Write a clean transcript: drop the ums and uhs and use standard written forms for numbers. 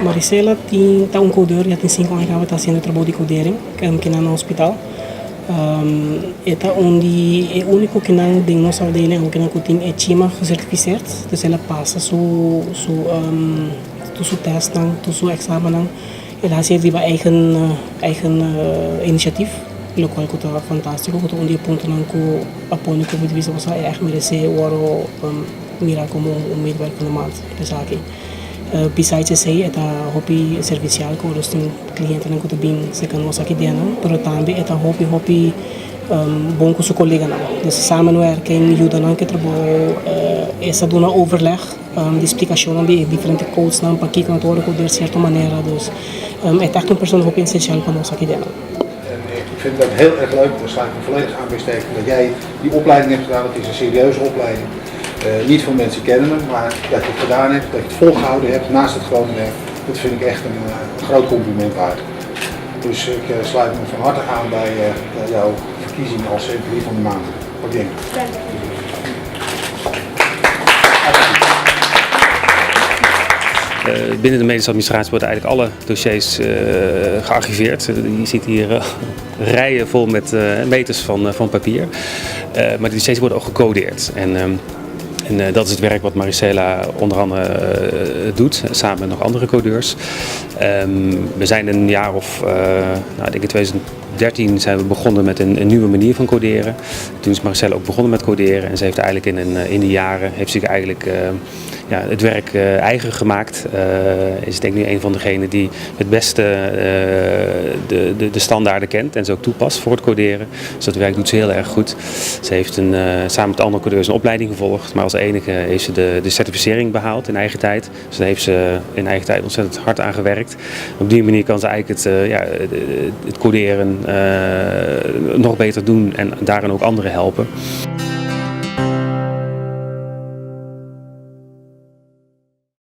Maricela está um codeur, já tem 5 anos que ela está fazendo trabalho de codering aqui no hospital. Eta onde é o único que não tem nossa aldeia, o que não tem é CIMA certificeerd, dus ela passa su test, su examen, ela heeft die eigen initiatief, lo qual é fantástico, que onde ponto não que apoio que você você é echt merece o mirar como medewerker na maand, dus aqui. Besides esse, eta hobby servicial que os clientes não que bem se can nós aqui dentro, pero também eta hobby bom com seu colega não. Dus samenwerking, ajuda não que trabalho essa dona overleg, de explicação de diferentes codes não para que cantor com de certa maneira, dus é echt persoon hobby essencial para nós aqui dentro. Ik vind het ook heel erg leuk, daar sluit ik me volledig aan bij Steven, dat jij die opleiding hebt gedaan. Het is een serieuze opleiding. Niet veel mensen kennen hem, maar dat je het gedaan hebt, dat je het volgehouden hebt naast het gewone werk, dat vind ik echt een groot compliment waard. Dus ik sluit me van harte aan bij jouw verkiezing als employee van de maand. Wat denk je? Binnen de medische administratie worden eigenlijk alle dossiers gearchiveerd. Je ziet hier rijen vol met meters van papier. Maar de dossiers worden ook gecodeerd. En dat is het werk wat Maricela onder andere doet, samen met nog andere codeurs. We zijn een jaar of, ik denk in 2013 zijn we begonnen met een nieuwe manier van coderen. Toen is Maricela ook begonnen met coderen en ze heeft eigenlijk in die jaren het werk eigen gemaakt. Is denk ik nu een van degenen die het beste de standaarden kent en ze ook toepast voor het coderen. Dus dat werk doet ze heel erg goed. Ze heeft samen met andere codeurs een opleiding gevolgd, maar als enige heeft ze de certificering behaald in eigen tijd. Dus daar heeft ze in eigen tijd ontzettend hard aan gewerkt. Op die manier kan ze eigenlijk het coderen nog beter doen en daarin ook anderen helpen.